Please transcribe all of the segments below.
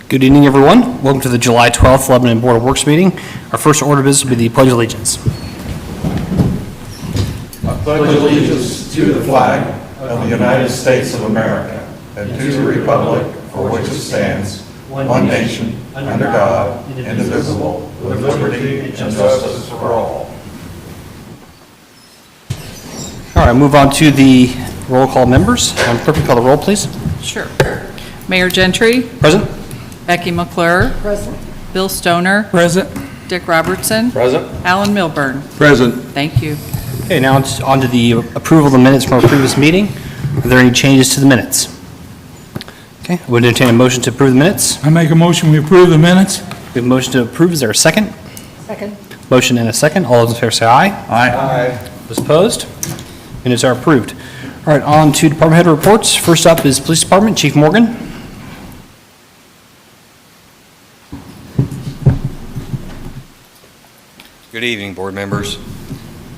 Good evening, everyone. Welcome to the July 12th Lebanon Board of Works meeting. Our first order of business will be the Pledge of Allegiance. I pledge allegiance to the flag of the United States of America and to the republic for which it stands, one nation, under God, indivisible, with liberty and justice for all. All right, move on to the roll call members. Clerk, call the roll, please. Sure. Mayor Gentry. Present. Becky McClure. Present. Bill Stoner. Present. Dick Robertson. Present. Alan Milburn. Present. Thank you. Okay, now it's on to the approval of the minutes from our previous meeting. Are there any changes to the minutes? Okay, I would entertain a motion to approve the minutes. I make a motion we approve the minutes. We have a motion to approve. Is there a second? Second. Motion and a second. All those in favor say aye. Aye. Those opposed? Minutes are approved. All right, on to department head reports. First up is Police Department, Chief Morgan. Good evening, board members.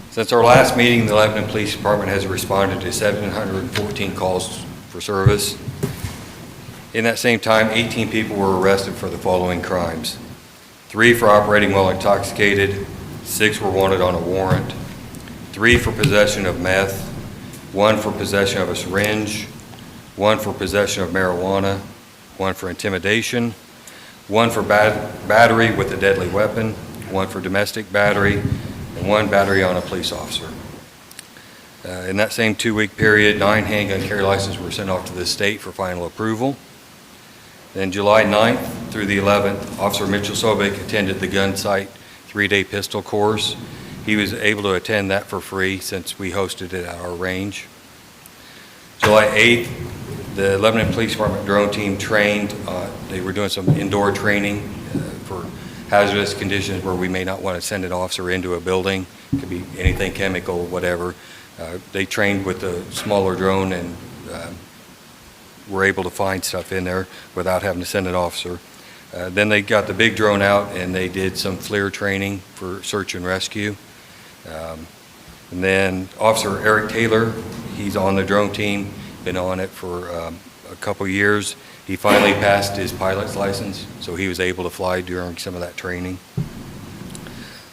Since our last meeting, the Lebanon Police Department has responded to 714 calls for service. In that same time, 18 people were arrested for the following crimes: 3 for operating while intoxicated, 6 were wanted on a warrant, 3 for possession of meth, 1 for possession of a syringe, 1 for possession of marijuana, 1 for intimidation, 1 for battery with a deadly weapon, 1 for domestic battery, and 1 battery on a police officer. In that same 2-week period, 9 handgun carry licenses were sent off to the state for final approval. Then July 9th through the 11th, Officer Mitchell Sobek attended the gun sight 3-day pistol course. He was able to attend that for free since we hosted it at our range. July 8th, the Lebanon Police Department drone team trained. They were doing some indoor training for hazardous conditions where we may not want to send an officer into a building. It could be anything chemical, whatever. They trained with a smaller drone and were able to find stuff in there without having to send an officer. Then they got the big drone out and they did some FLIR training for search and rescue. And then Officer Eric Taylor, he's on the drone team, been on it for a couple years. He finally passed his pilot's license, so he was able to fly during some of that training.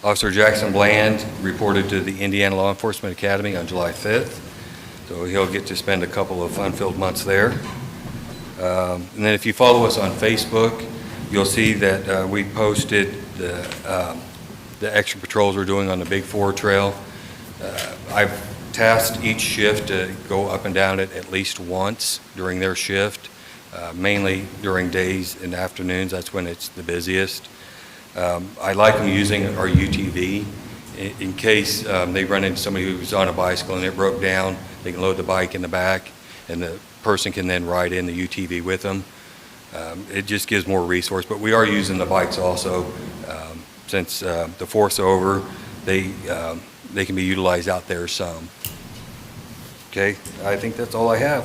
Officer Jackson Bland reported to the Indiana Law Enforcement Academy on July 5th, so he'll get to spend a couple of fun-filled months there. And then if you follow us on Facebook, you'll see that we posted the extra patrols we're doing on the Big 4 trail. I've tasked each shift to go up and down it at least once during their shift. Mainly during days and afternoons. That's when it's the busiest. I like them using our UTV in case they run into somebody who's on a bicycle and it broke down. They can load the bike in the back and the person can then ride in the UTV with them. It just gives more resource, but we are using the bikes also. Since the 4th's over, they can be utilized out there some. Okay, I think that's all I have.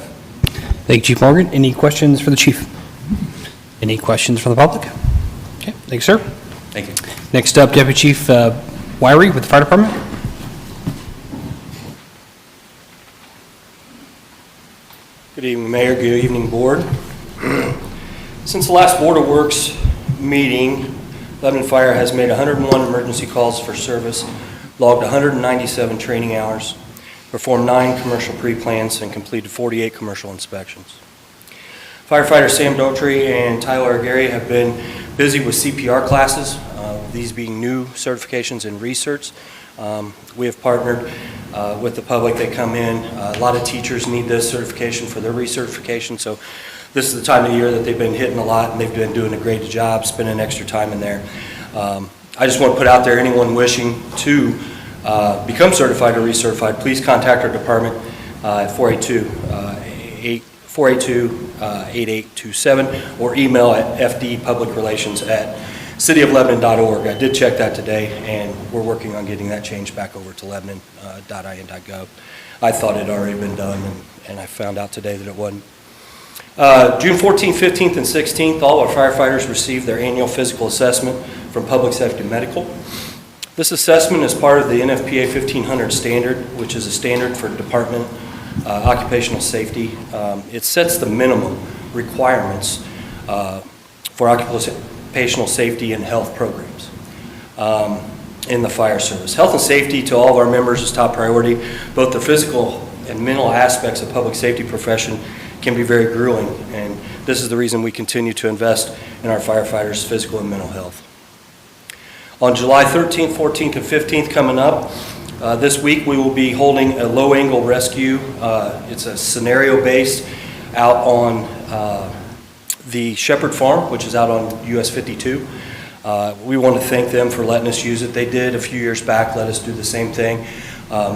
Thank you, Chief Morgan. Any questions for the chief? Any questions from the public? Okay, thank you, sir. Thank you. Next up, Deputy Chief Wyrie with the Fire Department. Good evening, Mayor. Good evening, Board. Since the last Board of Works meeting, Lebanon Fire has made 101 emergency calls for service, logged 197 training hours, performed 9 commercial pre-plans, and completed 48 commercial inspections. Firefighters Sam Daughtry and Tyler Gary have been busy with CPR classes, these being new certifications in research. We have partnered with the public that come in. A lot of teachers need this certification for their recertification, so this is the time of year that they've been hitting a lot, and they've been doing a great job spending extra time in there. I just want to put out there, anyone wishing to become certified or recertified, please contact our department at 482-8827 or email at fdpublicrelations@cityoflebanon.org. I did check that today, and we're working on getting that changed back over to lebanon.in.gov. I thought it had already been done, and I found out today that it wasn't. June 14th, 15th, and 16th, all our firefighters received their annual physical assessment from Public Safety Medical. This assessment is part of the NFPA 1500 standard, which is a standard for department occupational safety. It sets the minimum requirements for occupational safety and health programs in the fire service. Health and safety to all of our members is top priority. Both the physical and mental aspects of public safety profession can be very grueling, and this is the reason we continue to invest in our firefighters' physical and mental health. On July 13th, 14th, and 15th coming up, this week we will be holding a low-angle rescue. It's a scenario-based out on the Shepherd Farm, which is out on US 52. We want to thank them for letting us use it. They did a few years back, let us do the same thing.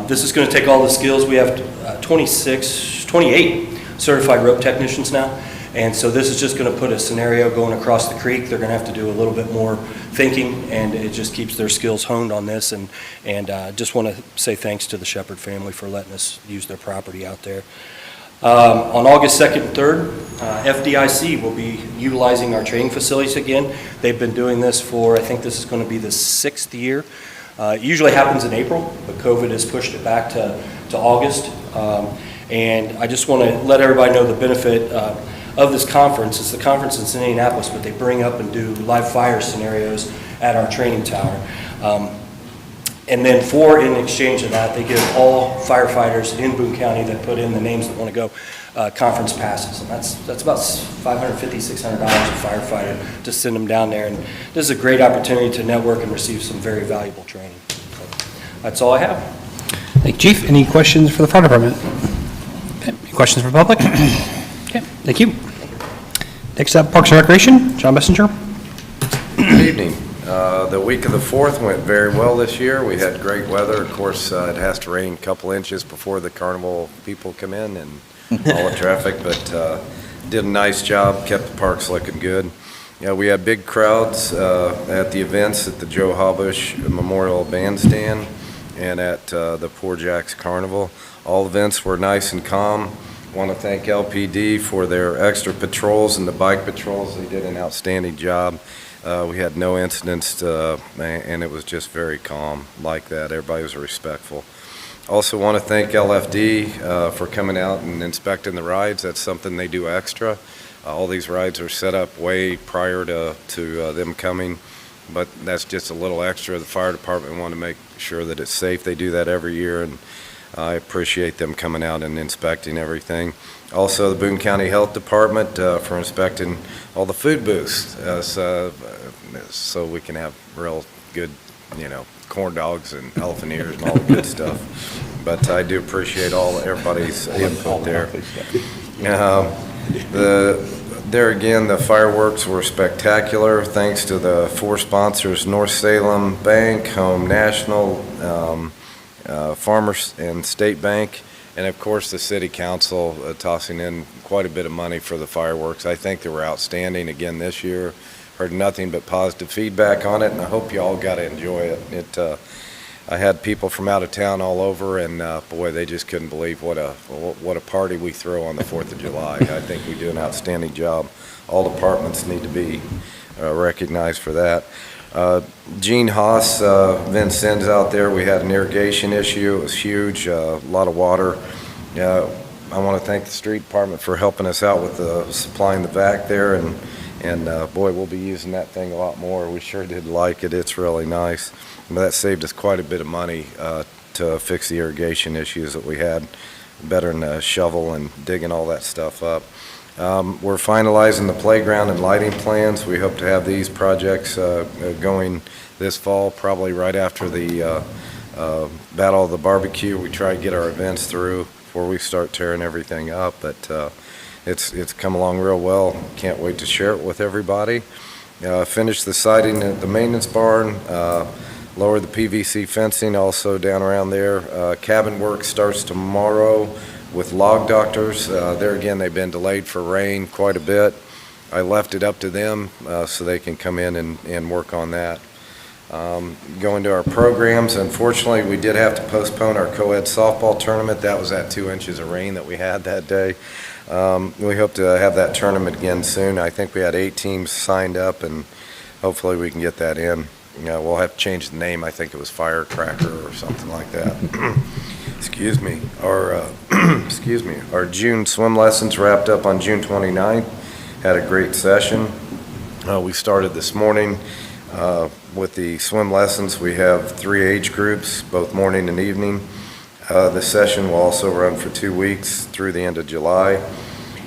This is going to take all the skills. We have 28 certified rope technicians now, and so this is just going to put a scenario going across the creek. They're going to have to do a little bit more thinking, and it just keeps their skills honed on this, and just want to say thanks to the Shepherd family for letting us use their property out there. On August 2nd and 3rd, FDIC will be utilizing our training facilities again. They've been doing this for, I think this is going to be the 6th year. It usually happens in April, but COVID has pushed it back to August. And I just want to let everybody know the benefit of this conference. It's the conference in Indianapolis, but they bring up and do live fire scenarios at our training tower. And then in exchange of that, they give all firefighters in Boone County that put in the names that want to go conference passes. And that's about $550, $600 a firefighter to send them down there. And this is a great opportunity to network and receive some very valuable training. So that's all I have. Thank you, Chief. Any questions for the fire department? Okay. Any questions for the public? Okay, thank you. Next up, Parks and Recreation, John Messenger. Good evening. The week of the 4th went very well this year. We had great weather. Of course, it has to rain a couple inches before the carnival people come in and all the traffic, but did a nice job, kept the parks looking good. We had big crowds at the events at the Joe Habush Memorial Bandstand and at the Poor Jack's Carnival. All events were nice and calm. I want to thank LPD for their extra patrols and the bike patrols. They did an outstanding job. We had no incidents, and it was just very calm like that. Everybody was respectful. Also want to thank LFD for coming out and inspecting the rides. That's something they do extra. All these rides are set up way prior to them coming, but that's just a little extra. The fire department want to make sure that it's safe. They do that every year, and I appreciate them coming out and inspecting everything. Also, the Boone County Health Department for inspecting all the food booths so we can have real good, corn dogs and elephant ears and all the good stuff. But I do appreciate everybody's input there. There again, the fireworks were spectacular. Thanks to the 4 sponsors: North Salem Bank, Home National, Farmers and State Bank, and of course the City Council tossing in quite a bit of money for the fireworks. I think they were outstanding again this year. Heard nothing but positive feedback on it, and I hope you all got to enjoy it. I had people from out of town all over, and boy, they just couldn't believe what a party we throw on the 4th of July. I think we do an outstanding job. All departments need to be recognized for that. Gene Haas, Vincennes out there, we had an irrigation issue. It was huge, a lot of water. I want to thank the street department for helping us out with supplying the vac there, and boy, we'll be using that thing a lot more. We sure did like it. It's really nice. But that saved us quite a bit of money to fix the irrigation issues that we had, better than shovel and digging all that stuff up. We're finalizing the playground and lighting plans. We hope to have these projects going this fall, probably right after the Battle of the Barbecue. We try to get our events through before we start tearing everything up, but it's come along real well. Can't wait to share it with everybody. Finish the siding at the maintenance barn, lower the PVC fencing also down around there. Cabin work starts tomorrow with log doctors. There again, they've been delayed for rain quite a bit. I left it up to them so they can come in and work on that. Going to our programs, unfortunately, we did have to postpone our co-ed softball tournament. That was at 2 inches of rain that we had that day. We hope to have that tournament again soon. I think we had 8 teams signed up, and hopefully we can get that in. We'll have to change the name. I think it was Firecracker or something like that. Excuse me. Our June swim lessons wrapped up on June 29th. Had a great session. We started this morning with the swim lessons. We have 3 age groups, both morning and evening. The session will also run for 2 weeks through the end of July.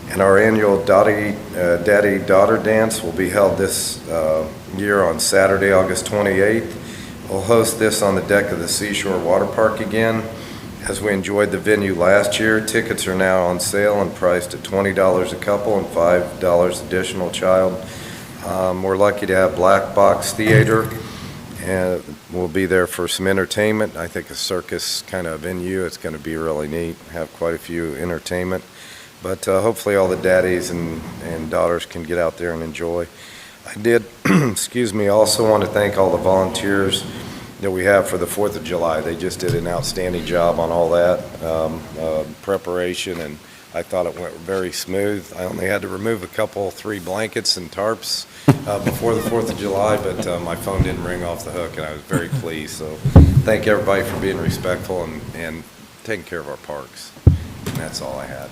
And our annual Daddy-Daughter Dance will be held this year on Saturday, August 28th. We'll host this on the deck of the Seashore Water Park again. As we enjoyed the venue last year, tickets are now on sale and priced at $20 a couple and $5 additional child. We're lucky to have Black Box Theater, and we'll be there for some entertainment. I think a circus kind of venue. It's going to be really neat, have quite a few entertainment. But hopefully all the daddies and daughters can get out there and enjoy. I did, excuse me, also want to thank all the volunteers that we have for the 4th of July. They just did an outstanding job on all that preparation, and I thought it went very smooth. I only had to remove 3 blankets and tarps before the 4th of July, but my phone didn't ring off the hook, and I was very pleased. So thank everybody for being respectful and taking care of our parks. And that's all I had.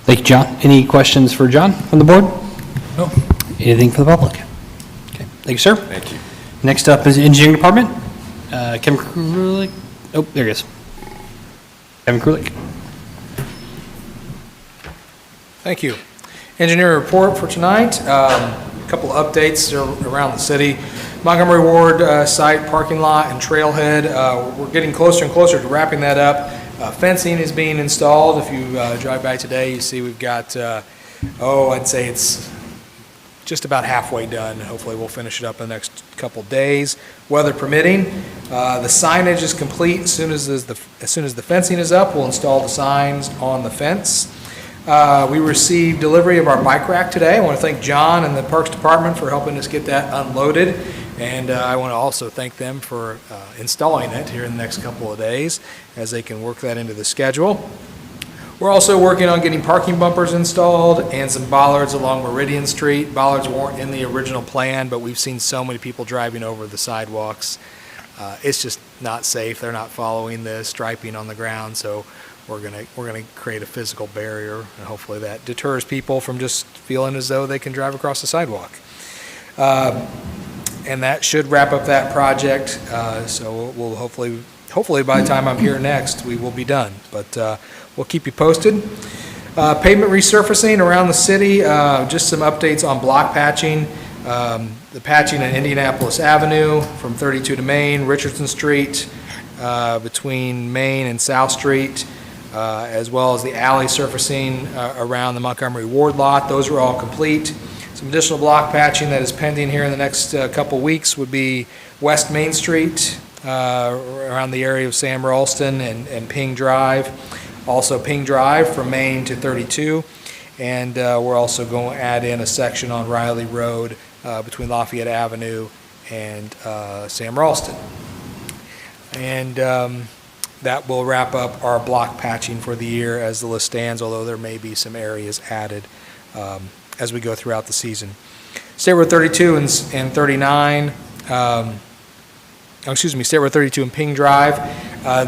Thank you, John. Any questions for John from the board? No. Anything for the public? Okay, thank you, sir. Thank you. Next up is Engineering Department. Kevin Krulik. Oh, there he is. Kevin Krulik. Thank you. Engineer report for tonight. A couple of updates around the city. Montgomery Ward site, parking lot, and trailhead. We're getting closer and closer to wrapping that up. Fencing is being installed. If you drive by today, you see we've got, I'd say it's just about halfway done. Hopefully we'll finish it up in the next couple days, weather permitting. The signage is complete. As soon as the fencing is up, we'll install the signs on the fence. We received delivery of our bike rack today. I want to thank John and the Parks Department for helping us get that unloaded. And I want to also thank them for installing it here in the next couple of days as they can work that into the schedule. We're also working on getting parking bumpers installed and some bollards along Meridian Street. Bollards weren't in the original plan, but we've seen so many people driving over the sidewalks. It's just not safe. They're not following the striping on the ground, so we're gonna create a physical barrier, and hopefully that deters people from just feeling as though they can drive across the sidewalk. And that should wrap up that project. So we'll hopefully by the time I'm here next, we will be done. But we'll keep you posted. Pavement resurfacing around the city, just some updates on block patching. The patching on Indianapolis Avenue from 32 to Main, Richardson Street, between Main and South Street, as well as the alley surfacing around the Montgomery Ward lot. Those are all complete. Some additional block patching that is pending here in the next couple weeks would be West Main Street, around the area of Sam Ralston and Ping Drive. Also Ping Drive from Main to 32. And we're also going to add in a section on Riley Road between Lafayette Avenue and Sam Ralston. And that will wrap up our block patching for the year as the list stands, although there may be some areas added as we go throughout the season. State Road 32 and 39, State Road 32 and Ping Drive.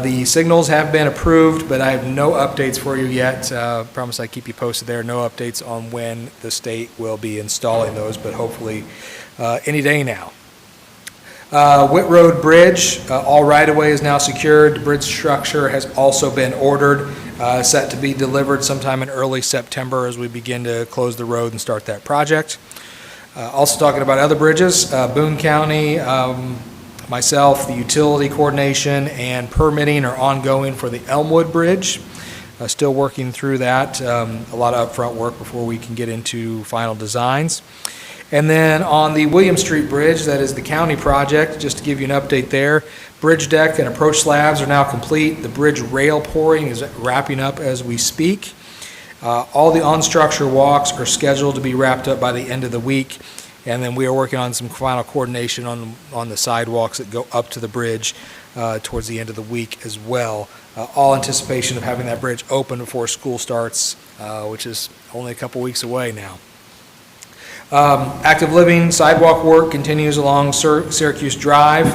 The signals have been approved, but I have no updates for you yet. Promise I keep you posted there. No updates on when the state will be installing those, but hopefully any day now. Whit Road Bridge, all right-of-way is now secured. The bridge structure has also been ordered, set to be delivered sometime in early September as we begin to close the road and start that project. Also talking about other bridges, Boone County, myself, the utility coordination and permitting are ongoing for the Elmwood Bridge. Still working through that. A lot of upfront work before we can get into final designs. And then on the William Street Bridge, that is the county project, just to give you an update there, bridge deck and approach slabs are now complete. The bridge rail pouring is wrapping up as we speak. All the on-structure walks are scheduled to be wrapped up by the end of the week. And then we are working on some final coordination on the sidewalks that go up to the bridge towards the end of the week as well. All anticipation of having that bridge open before school starts, which is only a couple weeks away now. Active living sidewalk work continues along Syracuse Drive,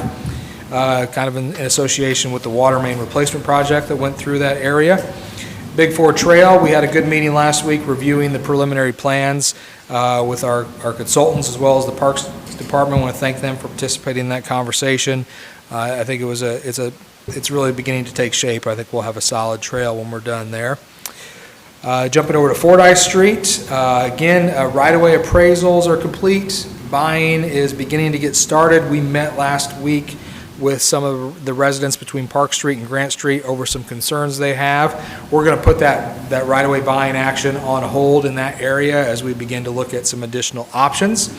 kind of in association with the water main replacement project that went through that area. Big Four Trail, we had a good meeting last week reviewing the preliminary plans with our consultants as well as the Parks Department. I want to thank them for participating in that conversation. I think it's really beginning to take shape. I think we'll have a solid trail when we're done there. Jumping over to Fordyce Street, again, right-of-way appraisals are complete. Buying is beginning to get started. We met last week with some of the residents between Park Street and Grant Street over some concerns they have. We're going to put that right-of-way buying action on hold in that area as we begin to look at some additional options.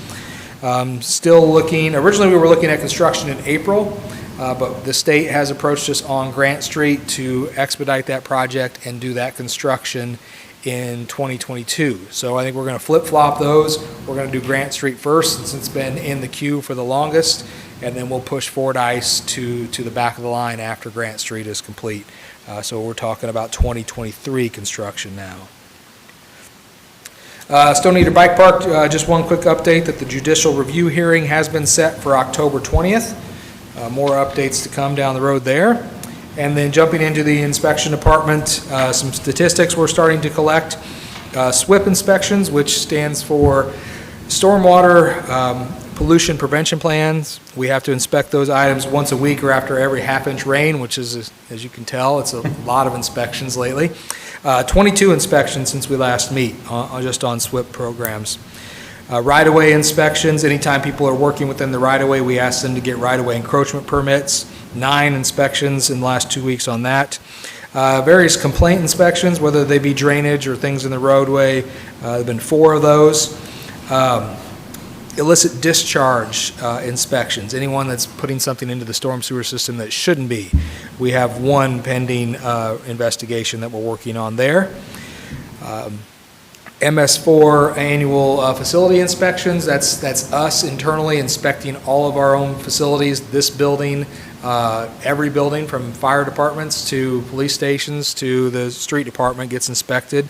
Still looking, originally we were looking at construction in April, but the state has approached us on Grant Street to expedite that project and do that construction in 2022. So I think we're going to flip-flop those. We're going to do Grant Street first since it's been in the queue for the longest, and then we'll push Fordyce to the back of the line after Grant Street is complete. So we're talking about 2023 construction now. Stone Eater Bike Park, just one quick update that the judicial review hearing has been set for October 20th. More updates to come down the road there. And then jumping into the inspection department, some statistics we're starting to collect. SWIP inspections, which stands for Stormwater Pollution Prevention Plans. We have to inspect those items once a week or after every half-inch rain, which is, as you can tell, it's a lot of inspections lately. 22 inspections since we last meet, just on SWIP programs. Right-of-way inspections, anytime people are working within the right-of-way, we ask them to get right-of-way encroachment permits. 9 inspections in the last 2 weeks on that. Various complaint inspections, whether they be drainage or things in the roadway, there have been 4 of those. Illicit discharge inspections, anyone that's putting something into the storm sewer system that shouldn't be. We have 1 pending investigation that we're working on there. MS4 annual facility inspections, that's us internally inspecting all of our own facilities, this building, every building from fire departments to police stations to the street department gets inspected,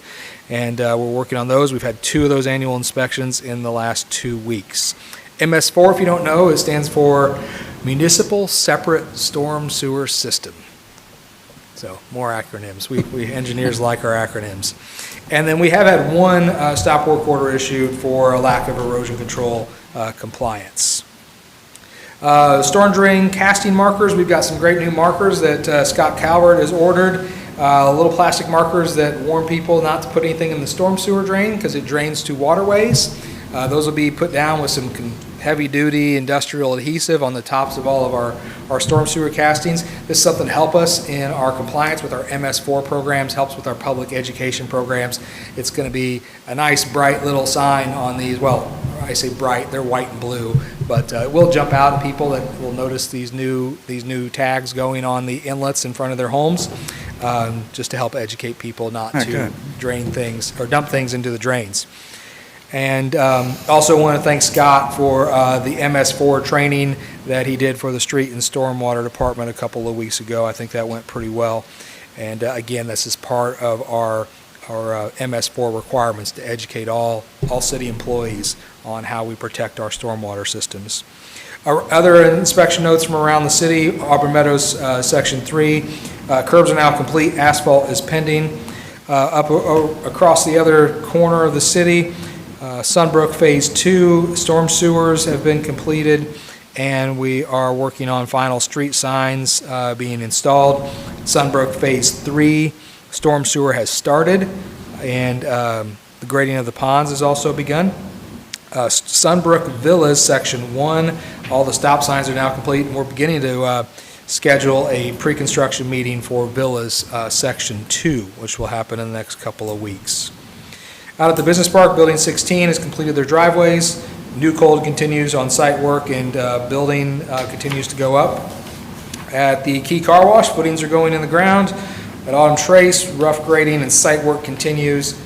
and we're working on those. We've had 2 of those annual inspections in the last 2 weeks. MS4, if you don't know, it stands for Municipal Separate Storm Sewer System. So more acronyms. We engineers like our acronyms. And then we have had 1 stop work order issued for a lack of erosion control compliance. Storm drain casting markers, we've got some great new markers that Scott Calvert has ordered. Little plastic markers that warn people not to put anything in the storm sewer drain because it drains to waterways. Those will be put down with some heavy-duty industrial adhesive on the tops of all of our storm sewer castings. This is something to help us in our compliance with our MS4 programs, helps with our public education programs. It's going to be a nice, bright little sign on these. Well, I say bright, they're white and blue, but it will jump out at people that will notice these new tags going on the inlets in front of their homes, just to help educate people not to drain things or dump things into the drains. And also want to thank Scott for the MS4 training that he did for the street and stormwater department a couple of weeks ago. I think that went pretty well. And again, this is part of our MS4 requirements to educate all city employees on how we protect our stormwater systems. Our other inspection notes from around the city: Auburn Meadows Section 3, curbs are now complete, asphalt is pending. Up across the other corner of the city, Sunbrook Phase 2, storm sewers have been completed, and we are working on final street signs being installed. Sunbrook Phase 3, storm sewer has started, and the grading of the ponds has also begun. Sunbrook Villas Section 1, all the stop signs are now complete, and we're beginning to schedule a pre-construction meeting for Villas Section 2, which will happen in the next couple of weeks. Out at the business park, Building 16 has completed their driveways. New cold continues on site work, and building continues to go up. At the Key Car Wash, footings are going in the ground. At Autumn Trace, rough grading and site work continues.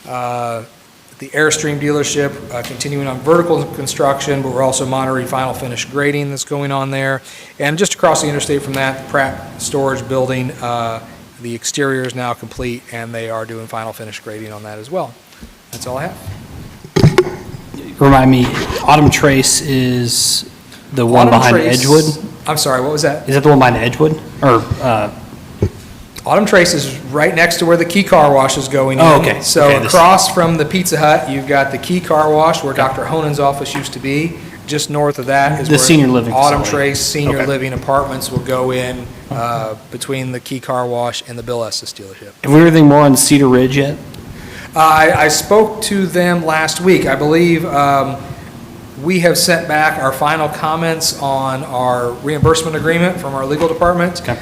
The Airstream dealership continuing on vertical construction, but we're also monitoring final finish grading that's going on there. And just across the interstate from that, the Pratt Storage Building, the exterior is now complete, and they are doing final finish grading on that as well. That's all I have. Remind me, Autumn Trace is the one Autumn behind Trace- Edgewood? I'm sorry, what was that? Is that the one behind Edgewood? Or Autumn Trace is right next to where the Key Car Wash is going in. Oh, okay. So Okay, this- across from the Pizza Hut, you've got the Key Car Wash where Dr. Honen's office used to be. Just north of that is The where senior living Autumn facility. Trace Senior Okay. Living Apartments will go in between the Key Car Wash and the Bill Estes dealership. Have we heard anything more on Cedar Ridge yet? I spoke to them last week. I believe we have sent back our final comments on our reimbursement agreement from our legal department. Okay.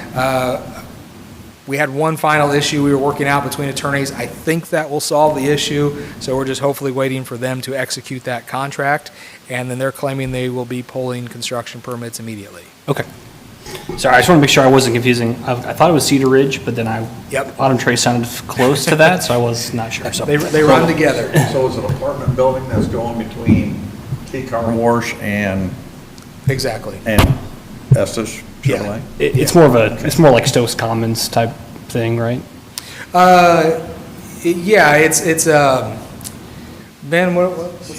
We had one final issue we were working out between attorneys. I think that will solve the issue, so we're just hopefully waiting for them to execute that contract, and then they're claiming they will be pulling construction permits immediately. Okay. Sorry, I just want to make sure I wasn't confusing. I thought it was Cedar Ridge, but then Yep. Autumn Trace sounded close to that, so I was not sure. So They run together. So is it an apartment building that's going between Key Car Wash and Exactly. Estes Yeah. Chevrolet? it's more of it's more like Stokes Commons type thing, right? Yeah, it's Ben, what's the?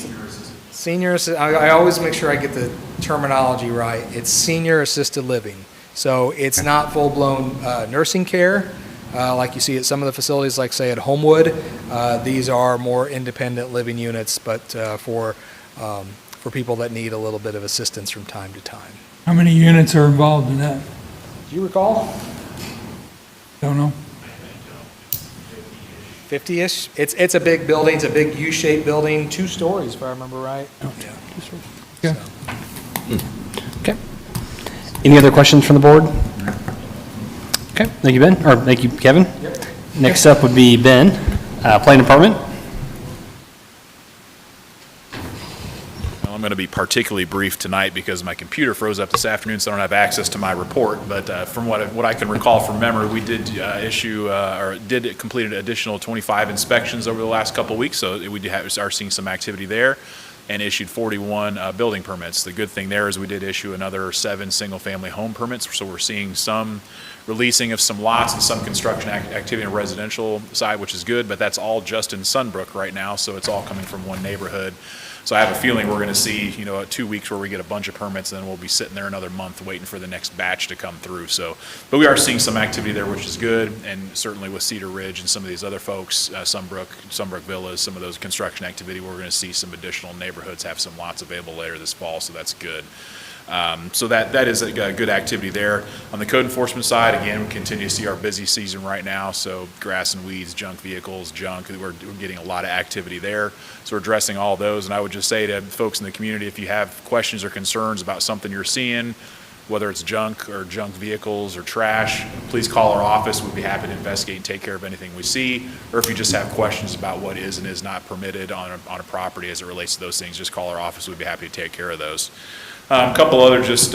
Senior assisted. I always make sure I get the terminology right. It's senior assisted living. So it's not full-blown nursing care like you see at some of the facilities, like say at Homewood. These are more independent living units, but for people that need a little bit of assistance from time to time. How many units are involved in that? Do you recall? Don't know. 50-ish? It's a big building. It's a big U-shaped building, 2 stories, if I remember right. Okay. Okay. Any other questions from the board? Okay, thank you, Ben, or thank you, Kevin. Next up would be Ben, Planning Department. Well, I'm going to be particularly brief tonight because my computer froze up this afternoon, so I don't have access to my report. But from what I can recall from memory, we did complete an additional 25 inspections over the last couple of weeks, so we are seeing some activity there, and issued 41 building permits. The good thing there is we did issue another 7 single-family home permits, so we're seeing some releasing of some lots and some construction activity on the residential side, which is good, but that's all just in Sunbrook right now, so it's all coming from one neighborhood. So I have a feeling we're going to see, 2 weeks where we get a bunch of permits, and then we'll be sitting there another month waiting for the next batch to come through. So, but we are seeing some activity there, which is good, and certainly with Cedar Ridge and some of these other folks, Sunbrook Villas, some of those construction activity, we're going to see some additional neighborhoods have some lots available later this fall, so that's good. So that is a good activity there. On the code enforcement side, again, we continue to see our busy season right now. So grass and weeds, junk vehicles, we're getting a lot of activity there. So we're addressing all those. And I would just say to folks in the community, if you have questions or concerns about something you're seeing, whether it's junk or junk vehicles or trash, please call our office. We'd be happy to investigate and take care of anything we see. Or if you just have questions about what is and is not permitted on a property as it relates to those things, just call our office. We'd be happy to take care of those. A couple other just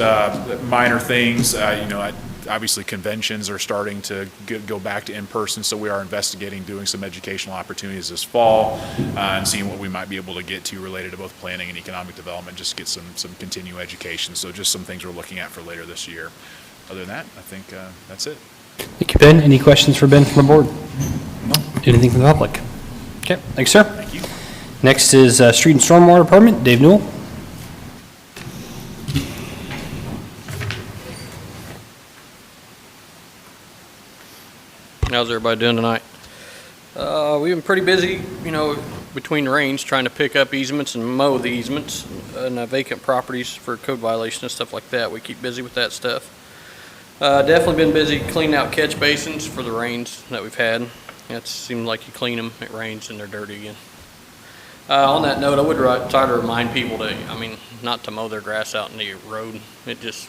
minor things. Obviously conventions are starting to go back to in-person, so we are investigating doing some educational opportunities this fall and seeing what we might be able to get to related to both planning and economic development, just get some continuing education. So just some things we're looking at for later this year. Other than that, I think that's it. Thank you, Ben. Any questions for Ben from the board? No. Anything from the public? Okay, thanks, sir. Thank you. Next is Street and Stormwater Department, Dave Newell. How's everybody doing tonight? We've been pretty busy, between rains, trying to pick up easements and mow the easements and vacant properties for code violations and stuff like that. We keep busy with that stuff. Definitely been busy cleaning out catch basins for the rains that we've had. It seems like you clean them, it rains, and they're dirty again. On that note, I would try to remind people not to mow their grass out in the road. It just,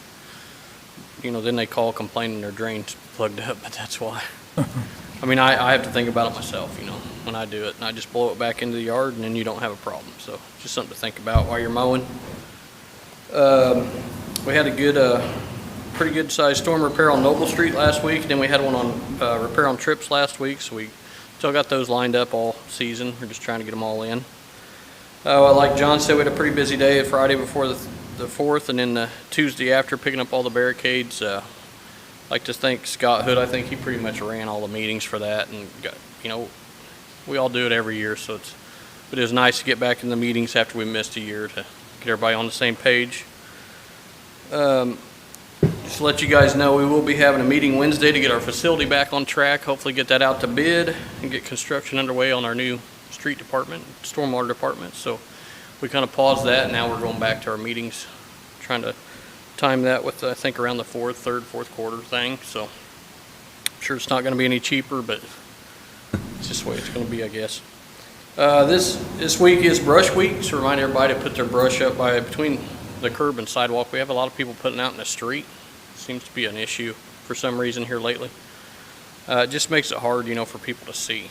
then they call complaining their drain's plugged up, but that's why. I have to think about it myself, when I do it, and I just blow it back into the yard, and then you don't have a problem. So just something to think about while you're mowing. We had a pretty good sized storm repair on Noble Street last week, and then we had one on repair on Trips last week, so we still got those lined up all season. We're just trying to get them all in. Like John said, we had a pretty busy day Friday before the 4th, and then the Tuesday after, picking up all the barricades. Like to thank Scott Hood. I think he pretty much ran all the meetings for that, and we all do it every year, so but it was nice to get back in the meetings after we missed a year to get everybody on the same page. Just to let you guys know, we will be having a meeting Wednesday to get our facility back on track, hopefully get that out to bid and get construction underway on our new street department, stormwater department. So we kind of paused that, and now we're going back to our meetings, trying to time that with, I think, around the fourth quarter thing. So I'm sure it's not going to be any cheaper, but it's just the way it's going to be, I guess. This week is brush week, so remind everybody to put their brush up by between the curb and sidewalk. We have a lot of people putting out in the street. Seems to be an issue for some reason here lately. It just makes it hard, for people to see.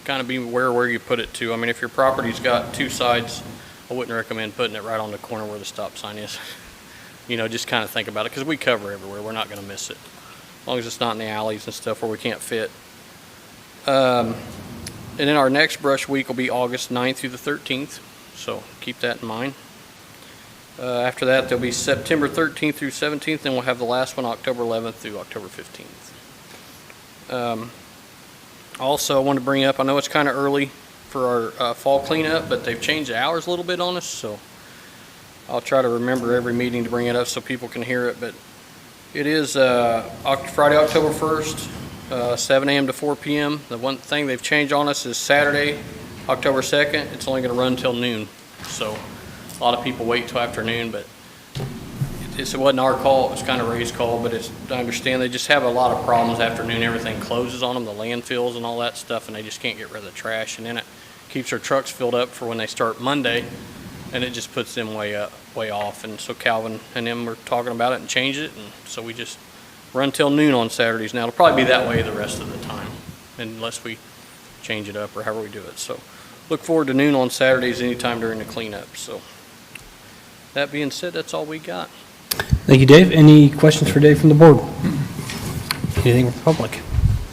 Kind of be aware where you put it to. I mean, if your property's got two sides, I wouldn't recommend putting it right on the corner where the stop sign is. Just kind of think about it, because we cover everywhere. We're not going to miss it, as long as it's not in the alleys and stuff where we can't fit. And then our next brush week will be August 9th through the 13th, so keep that in mind. After that, there'll be September 13th through 17th, and we'll have the last one October 11th through October 15th. Also, I want to bring up, I know it's kind of early for our fall cleanup, but they've changed the hours a little bit on us, so I'll try to remember every meeting to bring it up so people can hear it. But it is Friday, October 1st, 7 a.m. to 4 p.m. The one thing they've changed on us is Saturday, October 2nd. It's only going to run until noon, so a lot of people wait till afternoon, but it wasn't our call. It was kind of Ray's call, but I understand they just have a lot of problems afternoon. Everything closes on them, the landfills and all that stuff, and they just can't get rid of the trash. And then it keeps their trucks filled up for when they start Monday, and it just puts them way off. And so Calvin and them were talking about it and changed it, and so we just run till noon on Saturdays now. It'll probably be that way the rest of the time, unless we change it up or however we do it. So look forward to noon on Saturdays anytime during the cleanup. So that being said, that's all we got. Thank you, Dave. Any questions for Dave from the board? Anything from the public?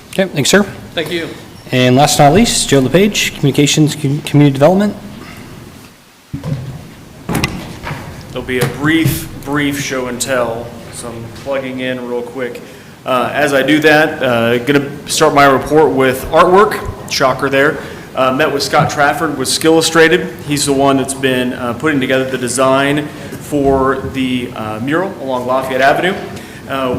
Okay, thanks, sir. Thank you. And last but not least, Joe LePage, Communications, Community Development. There'll be a brief show and tell, so I'm plugging in real quick. As I do that, going to start my report with artwork. Shocker there. Met with Scott Trafford with Skill Illustrated. He's the one that's been putting together the design for the mural along Lafayette Avenue.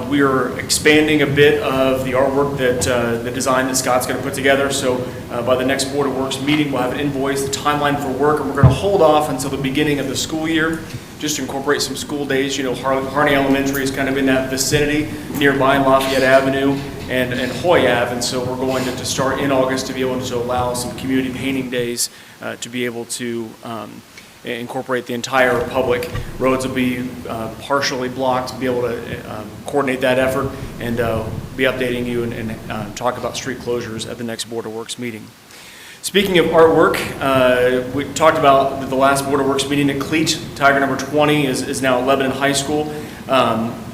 We are expanding a bit of the artwork that the design that Scott's going to put together. So by the next Board of Works meeting, we'll have an invoice, the timeline for work, and we're going to hold off until the beginning of the school year, just to incorporate some school days. Harney Elementary is kind of in that vicinity, nearby Lafayette Avenue and Hoy Ave, and so we're going to start in August to be able to allow some community painting days to be able to incorporate the entire public. Roads will be partially blocked to be able to coordinate that effort, and be updating you and talk about street closures at the next Board of Works meeting. Speaking of artwork, we talked about the last Board of Works meeting at Cleat. Tiger number 20 is now at Lebanon High School.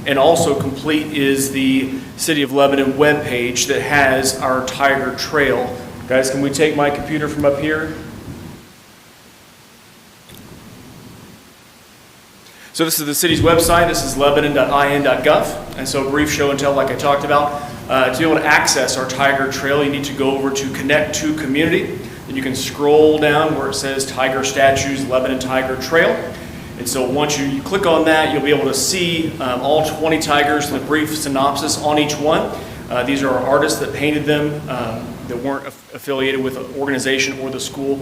And also complete is the City of Lebanon webpage that has our Tiger Trail. Guys, can we take my computer from up here? So this is the city's website. This is lebanon.in.gov. And so a brief show and tell like I talked about. To be able to access our Tiger Trail, you need to go over to Connect to Community. And you can scroll down where it says Tiger Statues, Lebanon Tiger Trail. And so once you click on that, you'll be able to see all 20 tigers and a brief synopsis on each one. These are artists that painted them that weren't affiliated with an organization or the school.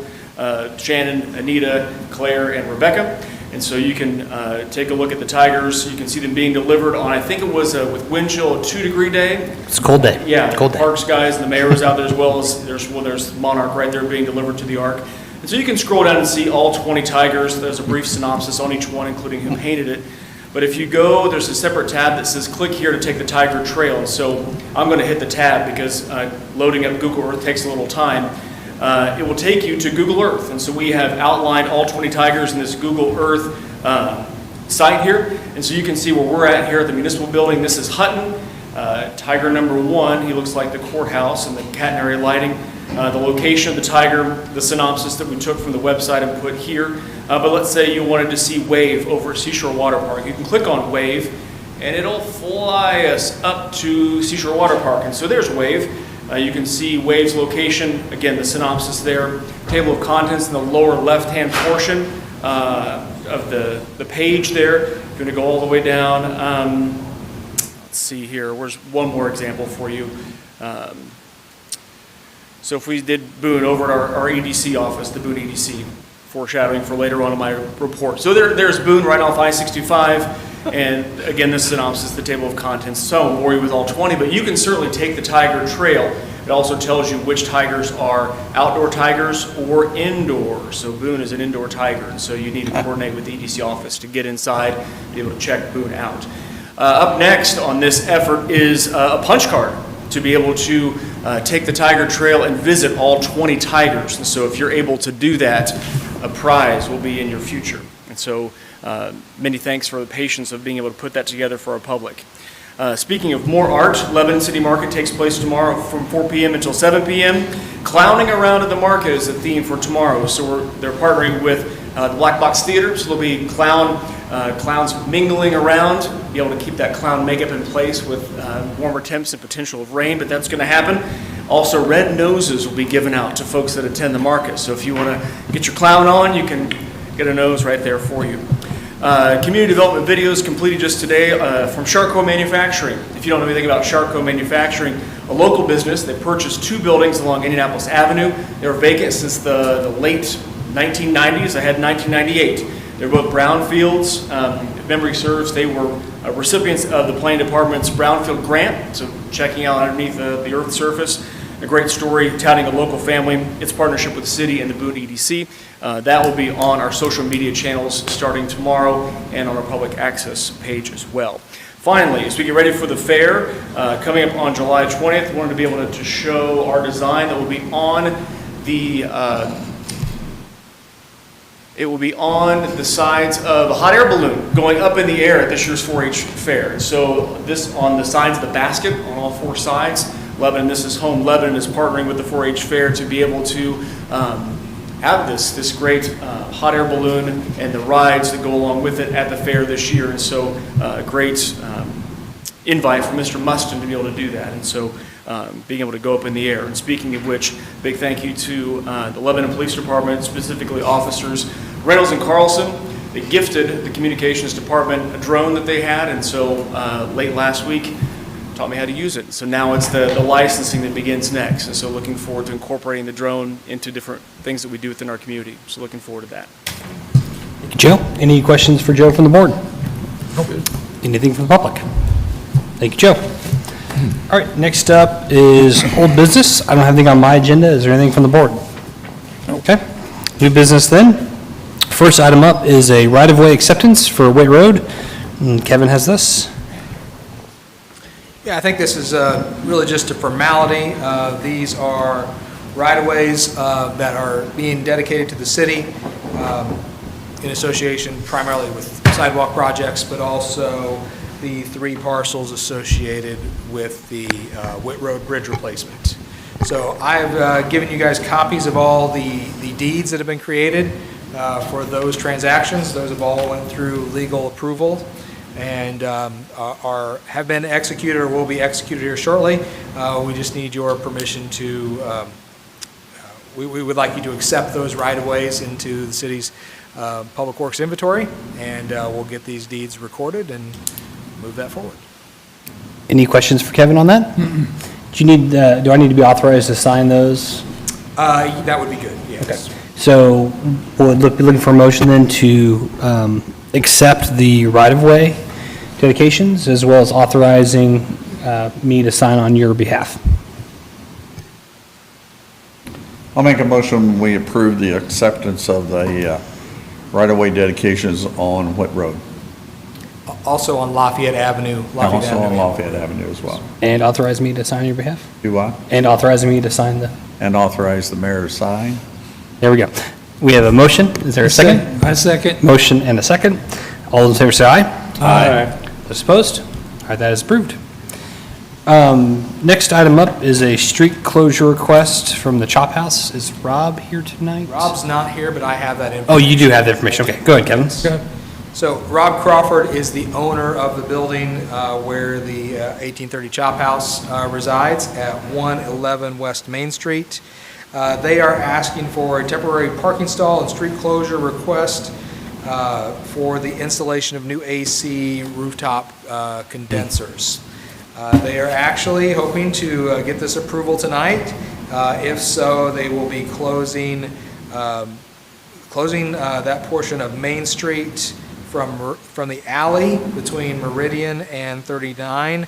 Shannon, Anita, Claire, and Rebecca. And so you can take a look at the tigers. You can see them being delivered on, I think it was with wind chill, a 2-degree day. It's a cold day. Yeah, cold day. Parks guys and the mayor was out there as well as there's Monarch right there being delivered to the Ark. And so you can scroll down and see all 20 tigers. There's a brief synopsis on each one, including who painted it. But if you go, there's a separate tab that says click here to take the Tiger Trail. And so I'm going to hit the tab because loading up Google Earth takes a little time. It will take you to Google Earth. And so we have outlined all 20 tigers in this Google Earth site here. And so you can see where we're at here at the municipal building. This is Hutton. Tiger number 1, he looks like the courthouse and the catenary lighting. The location of the tiger, the synopsis that we took from the website and put here. But let's say you wanted to see Wave over at Seashore Water Park. You can click on Wave and it'll fly us up to Seashore Water Park. And so there's Wave. You can see Wave's location, again the synopsis there, table of contents in the lower left-hand portion of the page there. You're going to go all the way down. let's see here, where's one more example for you. So if we did Boone over at our EDC office, the Boone EDC, foreshadowing for later on in my report. So there's Boone right off I-65, and again, this synopsis, the table of contents, so I won't bore you with all 20, but you can certainly take the Tiger Trail. It also tells you which tigers are outdoor tigers or indoor. So Boone is an indoor tiger, and so you need to coordinate with the EDC office to get inside, be able to check Boone out. Up next on this effort is a punch card to be able to take the Tiger Trail and visit all 20 tigers. And so if you're able to do that, a prize will be in your future. And so many thanks for the patience of being able to put that together for our public. Speaking of more art, Lebanon City Market takes place tomorrow from 4 p.m. until 7 p.m. Clowning around at the market is the theme for tomorrow. So they're partnering with the Black Box Theater, so there'll be clowns mingling around, be able to keep that clown makeup in place with warmer temps and potential of rain, but that's going to happen. Also, red noses will be given out to folks that attend the market. So if you want to get your clown on, you can get a nose right there for you. Community development videos completed just today from Sharko Manufacturing. If you don't know anything about Sharko Manufacturing, a local business, they purchased 2 buildings along Indianapolis Avenue. They were vacant since the late 1990s. I had 1998. They're both brownfields. If memory serves, they were recipients of the Planning Department's Brownfield Grant, so checking out underneath the earth's surface. A great story touting a local family, its partnership with the city and the Boone EDC. That will be on our social media channels starting tomorrow and on our public access page as well. Finally, as we get ready for the fair, coming up on July 20th, we wanted to be able to show our design that will be on the it will be on the sides of a hot air balloon going up in the air at this year's 4-H fair. So this on the sides of the basket on all 4 sides. Lebanon, this is home. Lebanon is partnering with the 4-H fair to be able to have this great hot air balloon and the rides that go along with it at the fair this year. And so a great invite from Mr. Mustin to be able to do that. And so being able to go up in the air. And speaking of which, big thank you to the Lebanon Police Department, specifically officers Reynolds and Carlson. They gifted the communications department a drone that they had, and so late last week taught me how to use it. So now it's the licensing that begins next, and so looking forward to incorporating the drone into different things that we do within our community. So looking forward to that. Thank you, Joe. Any questions for Joe from the board? Anything from the public? Thank you, Joe. All right, next up is old business. I don't have anything on my agenda. Is there anything from the board? Okay. New business then. First item up is a right-of-way acceptance for Waite Road. And Kevin has this. Yeah, I think this is really just a formality. These are right-of-ways that are being dedicated to the city in association primarily with sidewalk projects, but also the 3 parcels associated with the Waite Road Bridge replacement. So I've given you guys copies of all the deeds that have been created for those transactions. Those have all went through legal approval and have been executed or will be executed here shortly. We just need your permission to, we would like you to accept those right-of-ways into the city's Public Works inventory, and we'll get these deeds recorded and move that forward. Any questions for Kevin on that? Do you need? Do I need to be authorized to sign those? That would be good, yes. Okay. So we'll be looking for a motion then to accept the right-of-way dedications as well as authorizing me to sign on your behalf. I'll make a motion, we approve the acceptance of the right-of-way dedications on Whit Road. Also on Lafayette Avenue. Also on Lafayette Avenue as well. And authorize me to sign on your behalf? Do I? And authorizing me to sign the... And authorize the mayor to sign. There we go. We have a motion. Is there a second? I second. Motion and a second. All those in favor say aye. Aye. Those opposed? All right, that is approved. Next item up is a street closure request from the Chop House. Is Rob here tonight? Rob's not here, but I have that information. Oh, you do have the information. Okay, go ahead, Kevin. So Rob Crawford is the owner of the building where the 1830 Chop House resides at 111 West Main Street. They are asking for a temporary parking stall and street closure request for the installation of new AC rooftop condensers. They are actually hoping to get this approval tonight. If so, they will be closing that portion of Main Street from the alley between Meridian and 39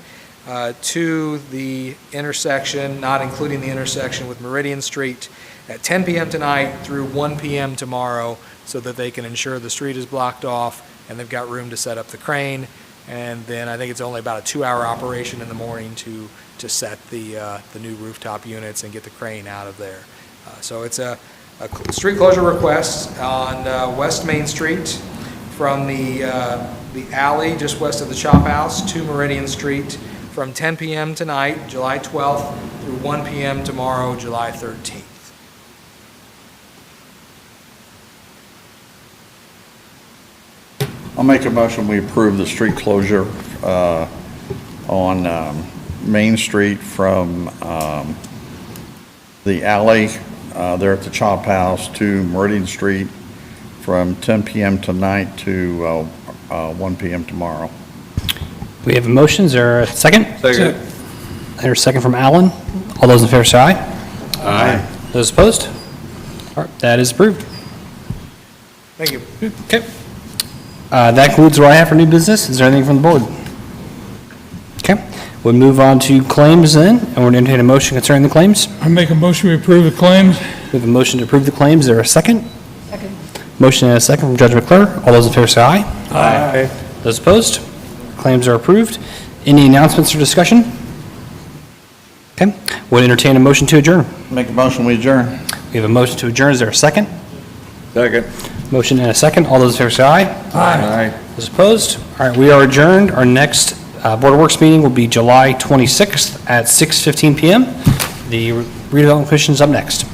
to the intersection, not including the intersection with Meridian Street, at 10 p.m. tonight through 1 p.m. tomorrow, so that they can ensure the street is blocked off and they've got room to set up the crane. And then I think it's only about a 2-hour operation in the morning to set the new rooftop units and get the crane out of there. So it's a street closure request on West Main Street from the alley just west of the Chop House to Meridian Street from 10 p.m. tonight, July 12th, through 1 p.m. tomorrow, July 13th. I'll make a motion, we approve the street closure on Main Street from the alley there at the Chop House to Meridian Street from 10 p.m. tonight to 1 p.m. tomorrow. We have a motion. Is there a second? Second. There's a second from Alan. All those in favor say aye. Aye. Those opposed? All right, that is approved. Thank you. Okay. That concludes what I have for new business. Is there anything from the board? Okay. We'll move on to claims then, and we're going to entertain a motion concerning the claims. I make a motion we approve the claims. We have a motion to approve the claims. Is there a second? Second. Motion and a second from Judge McClure. All those in favor say aye. Aye. Those opposed? Claims are approved. Any announcements or discussion? Okay. We'll entertain a motion to adjourn. Make a motion, we adjourn. We have a motion to adjourn. Is there a second? Second. Motion and a second. All those in favor say aye. Aye. Those opposed? All right, we are adjourned. Our next Board of Works meeting will be July 26th at 6:15 PM. The redevelopment commission is up next.